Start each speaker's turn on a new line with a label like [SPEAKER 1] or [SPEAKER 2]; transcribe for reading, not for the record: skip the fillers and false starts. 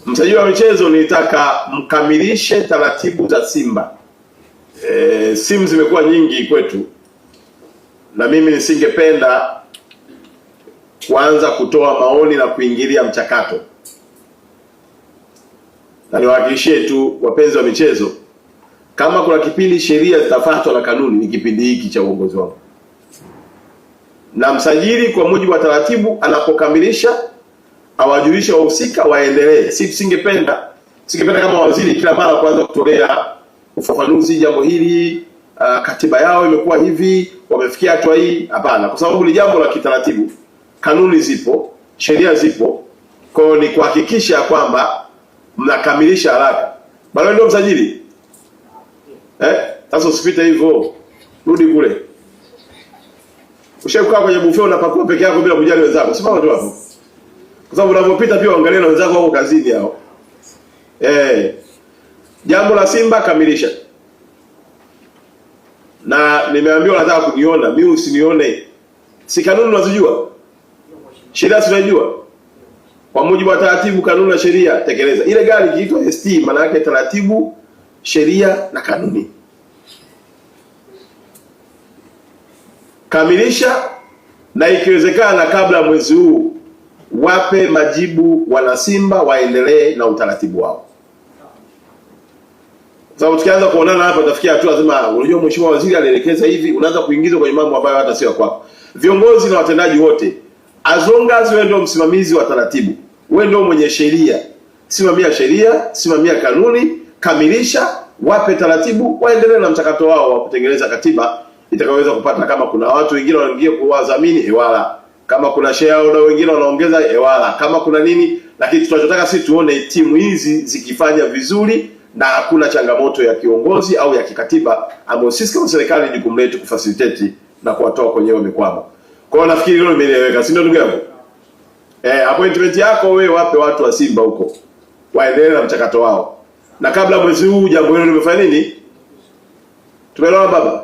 [SPEAKER 1] Msajili wa michezo, nitaka mkamilishe taratibu za Simba. Simu zimekuwa nyingi kwetu, na mimi nisingependa kuanza kutoa maoni na kuingilia mchakato, na niwahakikishie tu wapenzi wa michezo, kama kuna kipindi sheria zitafuatwa na kanuni, ni kipindi hiki cha uongozi wangu. Na msajili kwa mujibu wa taratibu anapokamilisha awajulishe wahusika waendelee. Singependa kama waziri kila mara kwanza kutolea ufafanuzi jambo hili, katiba yao imekuwa hivi, wamefikia hatua hii. Hapana, kwa sababu ni jambo la kitaratibu, kanuni zipo, sheria zipo. Kwa hiyo ni kuhakikisha kwamba mnakamilisha haraka. Bado ndio msajili. Sasa usipite hivyo. Rudi kule. Ushakaa kwenye buffet unapakua peke yako bila kujali wenzako. Simama tu hapo. Kwa sababu unapopita pia angalia na wenzako wako kazini hao. Jambo la Simba kamilisha. Na nimeambiwa nataka kuniona, mimi usinione. Si kanuni unazijua? Sheria unazijua? Kwa mujibu wa taratibu, kanuni na sheria tekeleza. Ile gari kiitwa ST, maana yake taratibu, sheria na kanuni. Kamilisha, na ikiwezekana kabla mwezi huu wape majibu wana Simba waendelee na utaratibu wao. Sababu tukianza kuonana hapa tafikia hatua lazima, unajua mheshimiwa waziri alielekeza hivi, unaanza kuingizwa kwenye mambo ambayo hata sio kwako. Viongozi na watendaji wote, as long as wewe ndio msimamizi wa taratibu, wewe ndio mwenye sheria, simamia sheria, simamia kanuni, kamilisha, wape taratibu, waendelee na mchakato wao wa kutengeneza katiba itakayoweza kupata. Kama kuna watu wengine wanaingia kwa wadhamini, ewala. Kama kuna shareholder wengine wanaongeza, ewala. Kama kuna nini, lakini tunachotaka sisi tuone timu hizi zikifanya vizuri na hakuna changamoto ya kiongozi au ya kikatiba ambayo sisi kama serikali jukumu letu kufacilitate na kuwatoa kwenye hiyo mikwamo. Kwa hiyo nafikiri hilo limeeleweka, si ndio ndugu yangu? Appointment yako wewe wape watu wa Simba huko waendelee na mchakato wao. Na kabla mwezi huu jambo hilo limefanya nini? Tumeelewa baba?